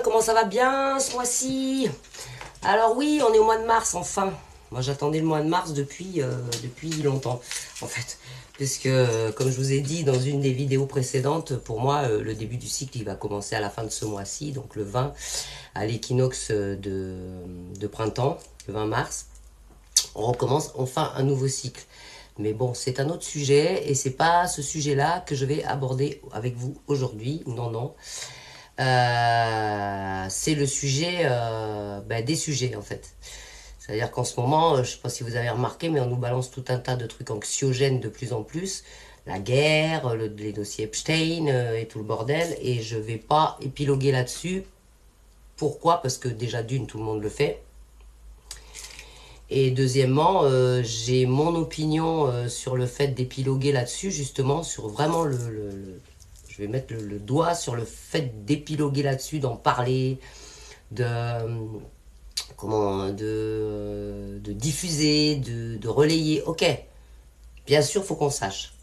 comment ça va bien ce mois-ci? Alors oui, on est au mois de mars, enfin. Moi, j'attendais le mois de mars depuis longtemps, en fait. Puisque, comme je vous ai dit dans une des vidéos précédentes, pour moi, le début du cycle, il va commencer à la fin de ce mois-ci, donc le 20, à l'équinoxe de printemps, le 20 mars. On recommence enfin un nouveau cycle. Mais bon, c'est un autre sujet, et c'est pas ce sujet-là que je vais aborder avec vous aujourd'hui. Non, non. C'est le sujet des sujets, en fait. C'est-à-dire qu'en ce moment, je ne sais pas si vous avez remarqué, mais on nous balance tout un tas de trucs anxiogènes de plus en plus. La guerre, les dossiers Epstein et tout le bordel. Et je ne vais pas épiloguer là-dessus. Pourquoi? Parce que déjà d'une, tout le monde le fait. Et deuxièmement, j'ai mon opinion sur le fait d'épiloguer là-dessus, justement, sur vraiment je vais mettre le doigt sur le fait d'épiloguer là-dessus, d'en parler, de diffuser, de relayer. Ok, bien sûr, il faut qu'on sache.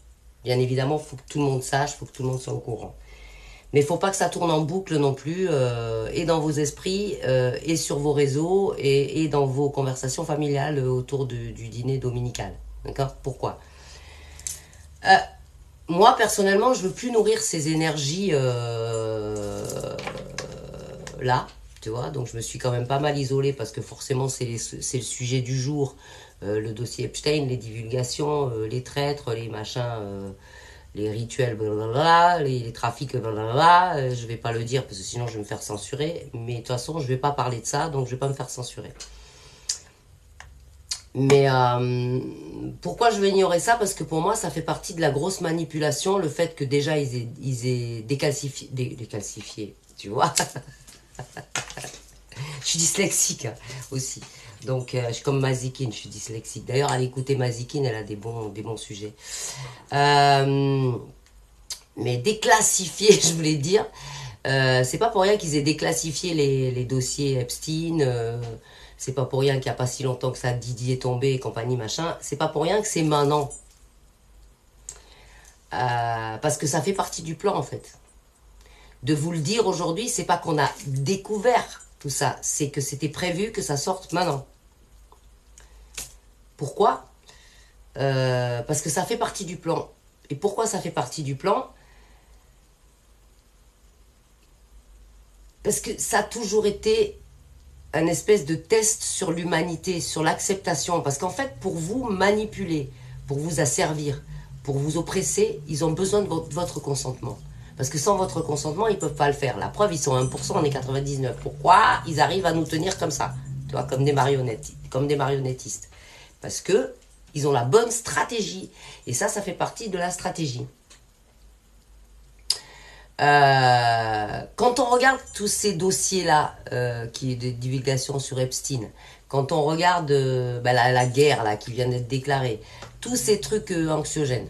Bien évidemment, il faut que tout le monde sache, il faut que tout le monde soit au courant. Mais il ne faut pas que ça tourne en boucle non plus, et dans vos esprits, et sur vos réseaux, et dans vos conversations familiales autour du dîner dominical. D'accord? Pourquoi? Moi, personnellement, je ne veux plus nourrir ces énergies là, tu vois. Donc, je me suis quand même pas mal isolée parce que forcément, c'est le sujet du jour. Le dossier Epstein, les divulgations, les traîtres, les machins... les rituels, blablabla, les trafics, blablabla, je vais pas le dire parce que sinon je vais me faire censurer, mais de toute façon je vais pas parler de ça, donc je vais pas me faire censurer. Mais pourquoi je vais ignorer ça? Parce que pour moi ça fait partie de la grosse manipulation, le fait que déjà ils aient décalcifié, tu vois. Je suis dyslexique aussi. Donc, je suis comme Mazikine, je suis dyslexique. D'ailleurs, allez écouter Mazikine, elle a des bons sujets. Mais déclassifier, je voulais dire, c'est pas pour rien qu'ils aient déclassifié les dossiers Epstein. C'est pas pour rien qu'il n'y a pas si longtemps que ça, Didier est tombé et compagnie, machin. C'est pas pour rien que c'est maintenant. Parce que ça fait partie du plan, en fait. De vous le dire aujourd'hui, c'est pas qu'on a découvert tout ça, c'est que c'était prévu que ça sorte maintenant. Pourquoi? Parce que ça fait partie du plan. Et pourquoi ça fait partie du plan? Parce que ça a toujours été un espèce de test sur l'humanité, sur l'acceptation. Parce qu'en fait, pour vous manipuler, pour vous asservir, pour vous oppresser, ils ont besoin de votre consentement. Parce que sans votre consentement, ils ne peuvent pas le faire. La preuve, ils sont 1%, on est 99%. Pourquoi ils arrivent à nous tenir comme ça? Tu vois, comme des marionnettes, comme des marionnettistes. Parce que ils ont la bonne stratégie. Et ça fait partie de la stratégie. Quand on regarde tous ces dossiers-là, qui est de divulgation sur Epstein, quand on regarde la guerre là, qui vient d'être déclarée, tous ces trucs anxiogènes,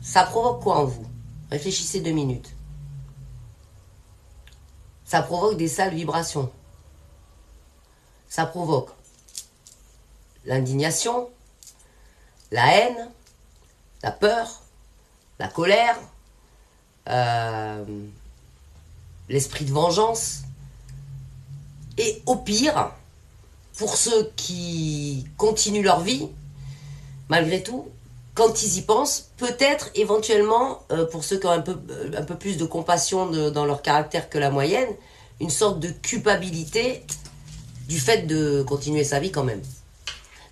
ça provoque quoi en vous? Réfléchissez 2 minutes. Ça provoque des sales vibrations. Ça provoque l'indignation, la haine, la peur, la colère, l'esprit de vengeance. Et au pire, pour ceux qui continuent leur vie, malgré tout, quand ils y pensent, peut-être éventuellement, pour ceux qui ont un peu plus de compassion dans leur caractère que la moyenne, une sorte de culpabilité du fait de continuer sa vie quand même.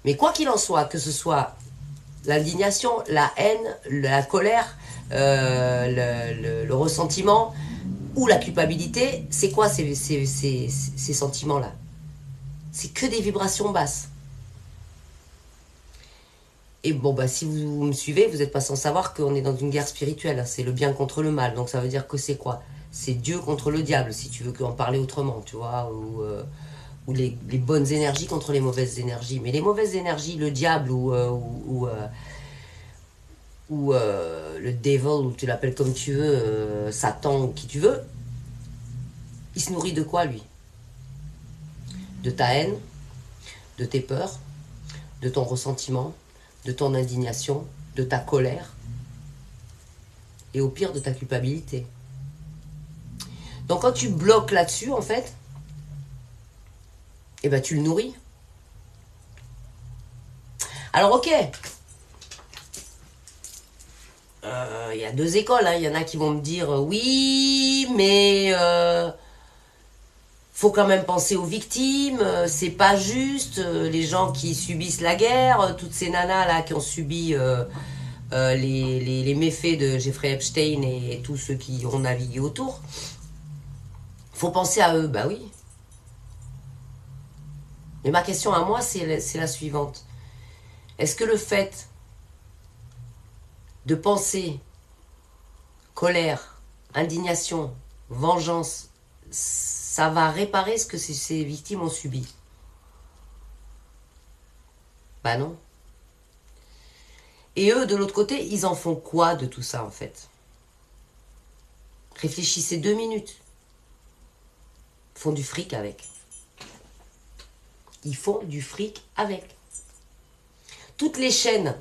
Mais quoi qu'il en soit, que ce soit l'indignation, la haine, la colère, le ressentiment ou la culpabilité, c'est quoi ces sentiments-là? C'est que des vibrations basses. Et bon, si vous me suivez, vous n'êtes pas sans savoir qu'on est dans une guerre spirituelle. Hein, c'est le bien contre le mal. Donc ça veut dire que c'est quoi? C'est Dieu contre le diable, si tu veux en parler autrement, tu vois, ou les bonnes énergies contre les mauvaises énergies. Mais les mauvaises énergies, le diable ou le devil, ou tu l'appelles comme tu veux, Satan, qui tu veux, il se nourrit de quoi, lui? De ta haine, de tes peurs, de ton ressentiment, de ton indignation, de ta colère, et au pire de ta culpabilité. Donc quand tu bloques là-dessus, en fait, eh ben tu le nourris. Alors ok, il y a deux écoles, hein. Il y en a qui vont me dire oui, mais faut quand même penser aux victimes, c'est pas juste, les gens qui subissent la guerre, toutes ces nanas là qui ont subi les méfaits de Jeffrey Epstein et tous ceux qui ont navigué autour. Faut penser à eux, bah oui. Mais ma question à moi, c'est la suivante. Est-ce que le fait de penser colère, indignation, vengeance, ça va réparer ce que ces victimes ont subi? Bah non. Et eux, de l'autre côté, ils en font quoi de tout ça, en fait? Réfléchissez 2 minutes. Ils font du fric avec. Ils font du fric avec. Toutes les chaînes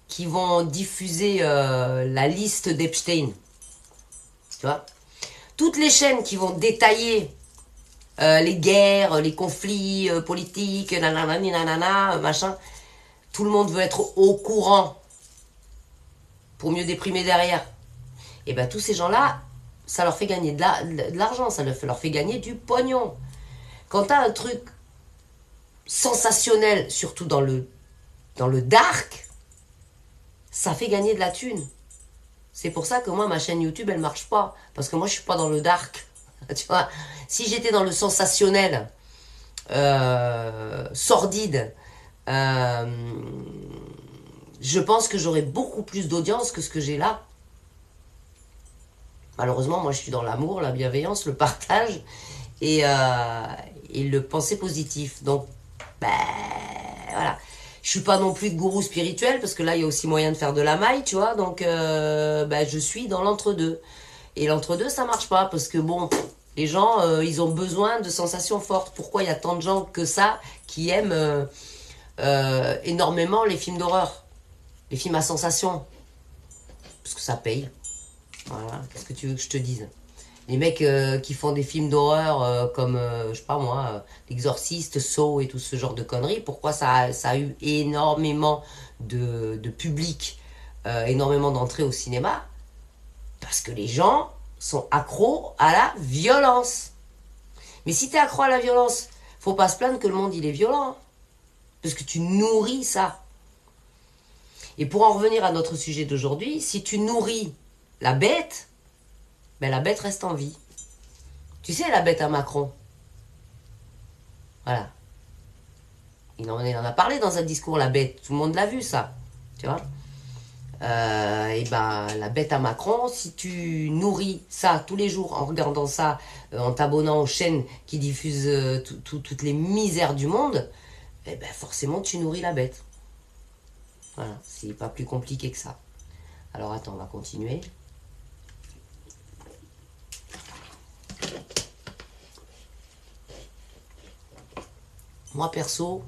qui vont diffuser la liste d'Epstein, tu vois, toutes les chaînes qui vont détailler les guerres, les conflits politiques, nanana, machin, tout le monde veut être au courant pour mieux déprimer derrière. Et bien tous ces gens-là, ça leur fait gagner de l'argent, ça leur fait gagner du pognon. Quand t'as un truc sensationnel, surtout dans le dark, ça fait gagner de la thune. C'est pour ça que moi, ma chaîne YouTube, elle marche pas. Parce que moi, je suis pas dans le dark. Tu vois, si j'étais dans le sensationnel, sordide, je pense que j'aurais beaucoup plus d'audience que ce que j'ai là. Malheureusement, moi, je suis dans l'amour, la bienveillance, le partage et le penser positif. Donc, ben, voilà. Je suis pas non plus de gourou spirituel, parce que là, il y a aussi moyen de faire de la maille, tu vois. Donc, ben, je suis dans l'entre-deux. Et l'entre-deux, ça marche pas, parce que bon, les gens, ils ont besoin de sensations fortes. Pourquoi il y a tant de gens que ça qui aiment énormément les films d'horreur, les films à sensations? Parce que ça paye. Voilà, qu'est-ce que tu veux que je te dise? Les mecs qui font des films d'horreur comme, je sais pas moi, L'Exorciste, Saw et tout ce genre de conneries, pourquoi ça a eu énormément de public, énormément d'entrées au cinéma? Parce que les gens sont accros à la violence. Mais si t'es accro à la violence, faut pas se plaindre que le monde il est violent. Hein, parce que tu nourris ça. Et pour en revenir à notre sujet d'aujourd'hui, si tu nourris la bête, ben la bête reste en vie. Tu sais, la bête à Macron. Voilà. Il en a parlé dans un discours, la bête. Tout le monde l'a vu, ça. Tu vois, et ben, la bête à Macron, si tu nourris ça tous les jours en regardant ça, en t'abonnant aux chaînes qui diffusent toutes les misères du monde, eh ben forcément tu nourris la bête. Voilà, c'est pas plus compliqué que ça. Alors attends, on va continuer. Moi perso,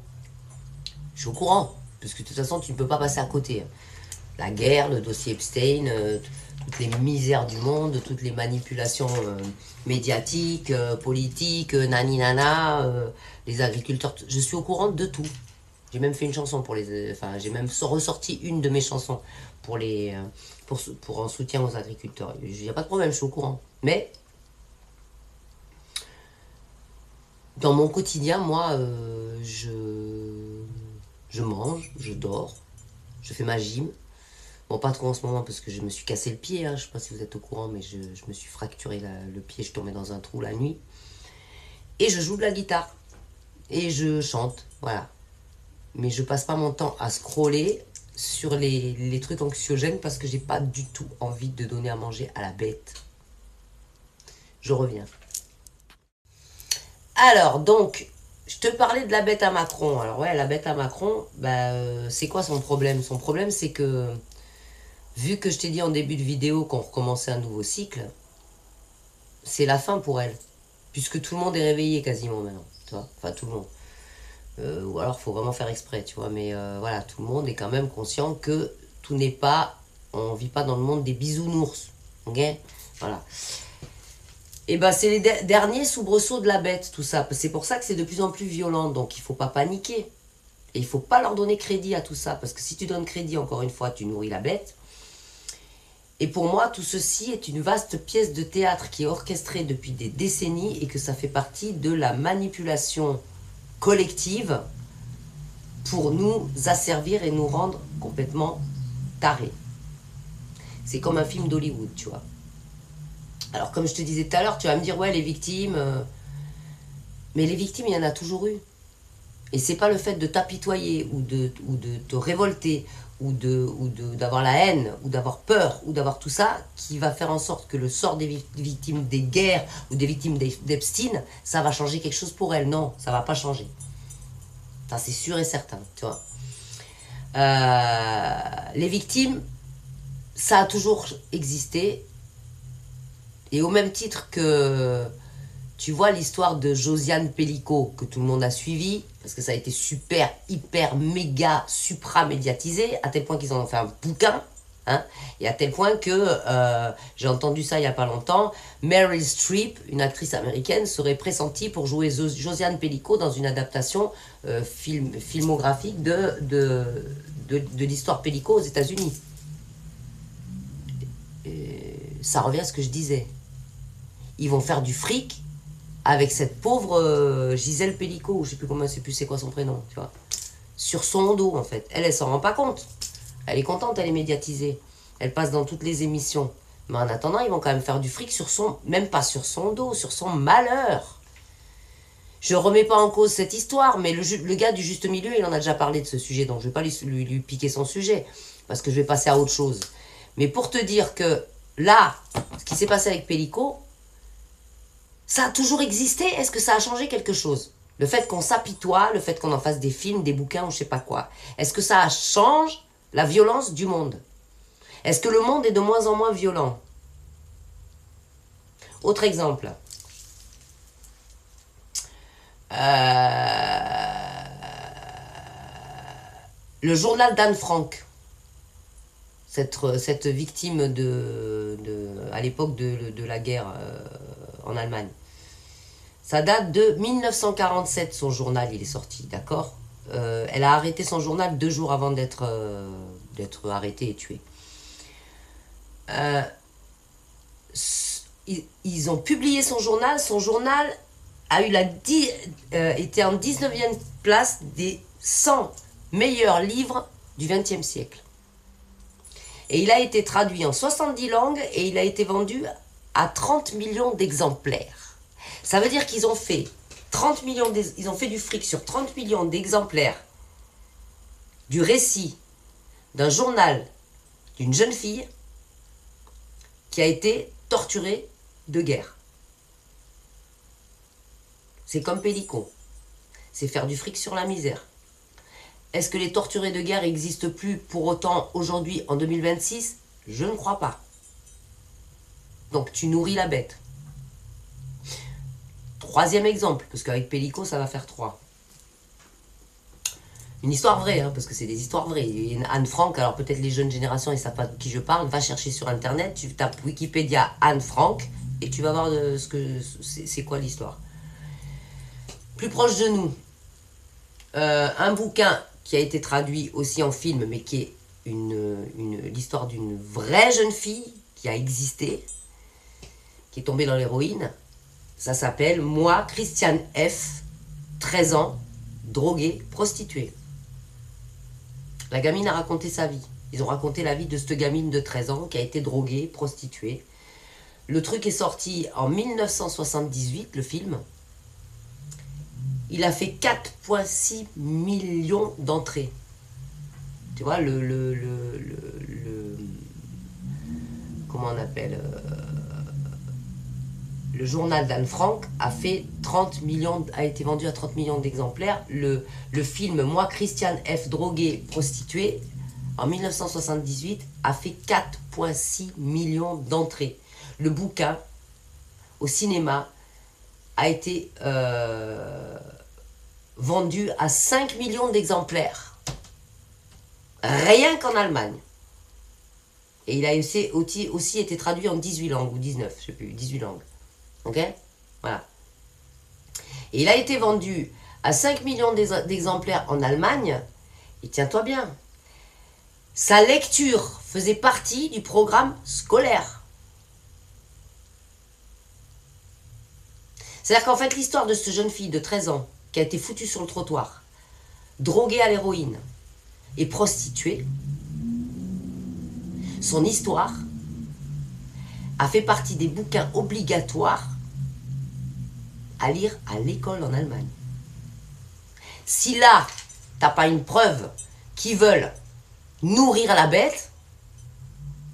je suis au courant, parce que de toute façon tu ne peux pas passer à côté. La guerre, le dossier Epstein, toutes les misères du monde, toutes les manipulations médiatiques, politiques, nani nana, les agriculteurs, je suis au courant de tout. J'ai même fait une chanson pour les... Enfin, j'ai même ressorti une de mes chansons pour les... pour en soutien aux agriculteurs. Il n'y a pas de problème, je suis au courant. Mais, dans mon quotidien, moi, je mange, je dors, je fais ma gym. Bon, pas trop en ce moment parce que je me suis cassé le pied, hein. Je sais pas si vous êtes au courant, mais je me suis fracturé le pied, je tombais dans un trou la nuit. Et je joue de la guitare. Et je chante, voilà. Mais je passe pas mon temps à scroller sur les trucs anxiogènes parce que j'ai pas du tout envie de donner à manger à la bête. Je reviens. Alors, donc, je te parlais de la bête à Macron. Alors ouais, la bête à Macron, bah, c'est quoi son problème? Son problème, c'est que, vu que je t'ai dit en début de vidéo qu'on recommençait un nouveau cycle, c'est la fin pour elle. Puisque tout le monde est réveillé quasiment maintenant. Tu vois, enfin, tout le monde. Ou alors, faut vraiment faire exprès, tu vois. Mais voilà, tout le monde est quand même conscient que tout n'est pas... On vit pas dans le monde des bisounours. Ok? Voilà. Et ben c'est les derniers soubresauts de la bête, tout ça. C'est pour ça que c'est de plus en plus violent, donc il faut pas paniquer. Et il faut pas leur donner crédit à tout ça, parce que si tu donnes crédit, encore une fois, tu nourris la bête. Et pour moi, tout ceci est une vaste pièce de théâtre qui est orchestrée depuis des décennies et que ça fait partie de la manipulation collective pour nous asservir et nous rendre complètement tarés. C'est comme un film d'Hollywood, tu vois. Alors comme je te disais tout à l'heure, tu vas me dire, ouais, les victimes... Mais les victimes, il y en a toujours eu. Et c'est pas le fait de t'apitoyer ou de te révolter ou d'avoir la haine ou d'avoir peur ou d'avoir tout ça qui va faire en sorte que le sort des victimes des guerres ou des victimes d'Epstein, ça va changer quelque chose pour elles. Non, ça va pas changer. Ça, c'est sûr et certain, tu vois. Les victimes, ça a toujours existé. Et au même titre que, tu vois, l'histoire de Josiane Pellico, que tout le monde a suivi, parce que ça a été super, hyper, méga, supra-médiatisé, à tel point qu'ils en ont fait un bouquin, hein, et à tel point que, j'ai entendu ça il n'y a pas longtemps, Meryl Streep, une actrice américaine, serait pressentie pour jouer Josiane Pellico dans une adaptation filmographique de l'histoire Pellico aux États-Unis. Ça revient à ce que je disais. Ils vont faire du fric avec cette pauvre Gisèle Pellico, ou je sais plus comment, je sais plus c'est quoi son prénom, tu vois. Sur son dos, en fait. Elle s'en rend pas compte. Elle est contente, elle est médiatisée. Elle passe dans toutes les émissions. Mais en attendant, ils vont quand même faire du fric sur son... Même pas sur son dos, sur son malheur. Je remets pas en cause cette histoire, mais le gars du juste milieu, il en a déjà parlé de ce sujet, donc je vais pas lui piquer son sujet, parce que je vais passer à autre chose. Mais pour te dire que là, ce qui s'est passé avec Pellico, ça a toujours existé. Est-ce que ça a changé quelque chose? Le fait qu'on s'apitoie, le fait qu'on en fasse des films, des bouquins ou je sais pas quoi. Est-ce que ça change la violence du monde? Est-ce que le monde est de moins en moins violent? Autre exemple. Le journal d'Anne Frank. Cette victime à l'époque de la guerre en Allemagne. Ça date de 1947, son journal, il est sorti, d'accord. Elle a arrêté son journal 2 jours avant d'être arrêtée et tuée. Ils ont publié son journal a eu était en 19e place des 100 meilleurs livres du XXe siècle. Et il a été traduit en 70 langues et il a été vendu à 30 millions d'exemplaires. Ça veut dire qu'ils ont fait ils ont fait du fric sur 30 millions d'exemplaires du récit d'un journal d'une jeune fille qui a été torturée de guerre. C'est comme Pellico. C'est faire du fric sur la misère. Est-ce que les torturés de guerre n'existent plus pour autant aujourd'hui en 2026? Je ne crois pas. Donc tu nourris la bête. Troisième exemple, parce qu'avec Pellico ça va faire 3. Une histoire vraie, hein, parce que c'est des histoires vraies. Anne Frank, alors peut-être les jeunes générations ils ne savent pas de qui je parle, va chercher sur internet, tu tapes Wikipédia Anne Frank et tu vas voir c'est quoi l'histoire. Plus proche de nous, un bouquin qui a été traduit aussi en film, mais qui est l'histoire d'une vraie jeune fille qui a existé, qui est tombée dans l'héroïne. Ça s'appelle « Moi, Christiane F., 13 ans, droguée, prostituée ». La gamine a raconté sa vie. Ils ont raconté la vie de cette gamine de 13 ans qui a été droguée, prostituée. Le truc est sorti en 1978, le film. Il a fait 4,6 millions d'entrées. Tu vois, comment on appelle le journal d'Anne Frank a été vendu à 30 millions d'exemplaires. Le film Moi, Christiane F. droguée, prostituée, en 1978, a fait 4,6 millions d'entrées. Le bouquin, au cinéma, a été vendu à 5 millions d'exemplaires. Rien qu'en Allemagne. Et il a aussi été traduit en 18 langues, ou 19, je ne sais plus, 18 langues. Ok? Voilà. Et il a été vendu à 5 millions d'exemplaires en Allemagne. Et tiens-toi bien, sa lecture faisait partie du programme scolaire. C'est-à-dire qu'en fait, l'histoire de cette jeune fille de 13 ans qui a été foutue sur le trottoir, droguée à l'héroïne et prostituée, son histoire a fait partie des bouquins obligatoires à lire à l'école en Allemagne. Si là, t'as pas une preuve qu'ils veulent nourrir la bête,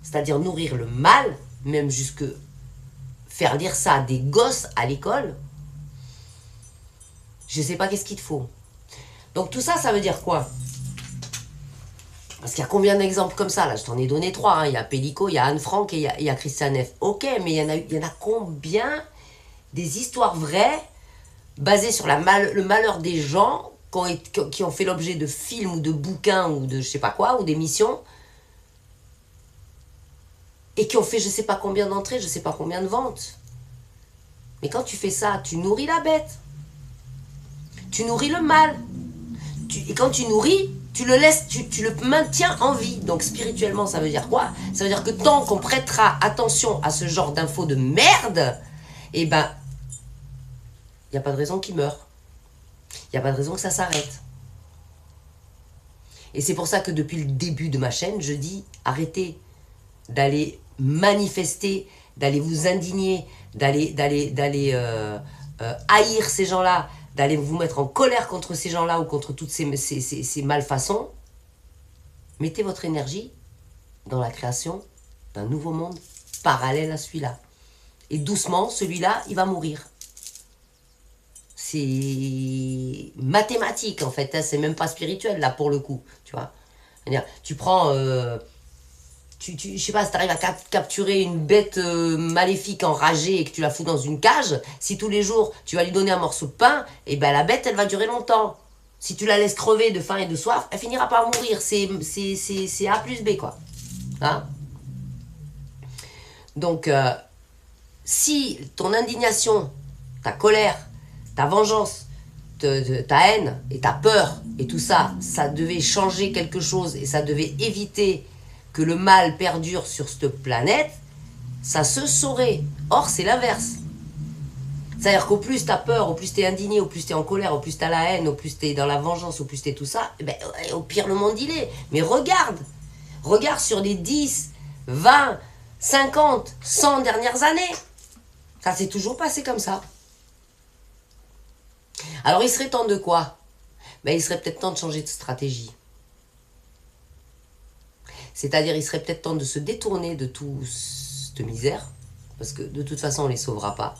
c'est-à-dire nourrir le mal, même jusque faire lire ça à des gosses à l'école, je sais pas qu'est-ce qu'il te faut. Donc tout ça, ça veut dire quoi? Parce qu'il y a combien d'exemples comme ça? Là, je t'en ai donné 3. Hein. Il y a Pellico, il y a Anne Frank et il y a Christian F. Ok, mais il y en a combien des histoires vraies basées sur le malheur des gens qui ont fait l'objet de films ou de bouquins ou de je sais pas quoi, ou d'émissions, et qui ont fait je sais pas combien d'entrées, je sais pas combien de ventes. Mais quand tu fais ça, tu nourris la bête. Tu nourris le mal. Et quand tu nourris, tu le laisses, tu le maintiens en vie. Donc spirituellement, ça veut dire quoi? Ça veut dire que tant qu'on prêtera attention à ce genre d'infos de merde, eh ben, il n'y a pas de raison qu'il meure. Il n'y a pas de raison que ça s'arrête. Et c'est pour ça que depuis le début de ma chaîne, je dis arrêtez d'aller manifester, d'aller vous indigner, d'aller haïr ces gens-là, d'aller vous mettre en colère contre ces gens-là ou contre toutes ces malfaçons. Mettez votre énergie dans la création d'un nouveau monde parallèle à celui-là. Et doucement, celui-là, il va mourir. C'est mathématique, en fait. Hein, c'est même pas spirituel, là, pour le coup. Tu vois. C'est-à-dire, tu prends... je sais pas, si tu arrives à capturer une bête maléfique enragée et que tu la fous dans une cage, si tous les jours tu vas lui donner un morceau de pain, et ben la bête elle va durer longtemps. Si tu la laisses crever de faim et de soif, elle finira par mourir. C'est A plus B quoi. Hein? Donc si ton indignation, ta colère, ta vengeance, ta haine et ta peur et tout ça, ça devait changer quelque chose et ça devait éviter que le mal perdure sur cette planète, ça se saurait. Or, c'est l'inverse. C'est-à-dire qu'au plus t'as peur, au plus t'es indigné, au plus t'es en colère, au plus t'as la haine, au plus t'es dans la vengeance, au plus t'es tout ça, eh ben, au pire le monde il est. Mais regarde sur les 10, 20, 50, 100 dernières années. Ça s'est toujours passé comme ça. Alors il serait temps de quoi? Ben, il serait peut-être temps de changer de stratégie. C'est-à-dire, il serait peut-être temps de se détourner de toute cette misère, parce que de toute façon, on ne les sauvera pas.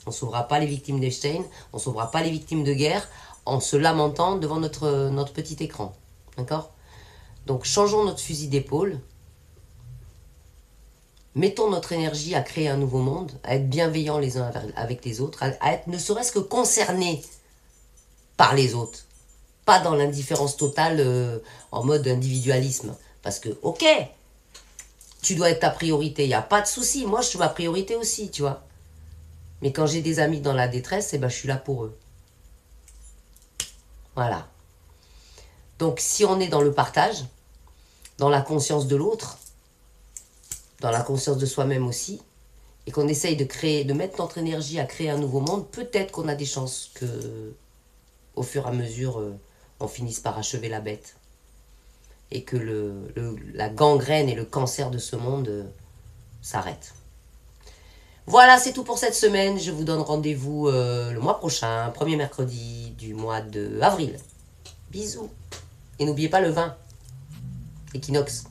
On ne sauvera pas les victimes d'Epstein, on ne sauvera pas les victimes de guerre en se lamentant devant notre petit écran. D'accord? Donc, changeons notre fusil d'épaule, mettons notre énergie à créer un nouveau monde, à être bienveillants les uns avec les autres, à être ne serait-ce que concernés par les autres. Pas dans l'indifférence totale en mode individualisme. Parce que, ok, tu dois être ta priorité, il n'y a pas de souci. Moi, je suis ma priorité aussi, tu vois. Mais quand j'ai des amis dans la détresse, eh ben, je suis là pour eux. Voilà. Donc, si on est dans le partage, dans la conscience de l'autre, dans la conscience de soi-même aussi, et qu'on essaye de mettre notre énergie à créer un nouveau monde, peut-être qu'on a des chances que, au fur et à mesure, on finisse par achever la bête. Et que la gangrène et le cancer de ce monde s'arrêtent. Voilà, c'est tout pour cette semaine. Je vous donne rendez-vous le mois prochain, premier mercredi du mois de avril. Bisous. Et n'oubliez pas le vin. Équinoxe.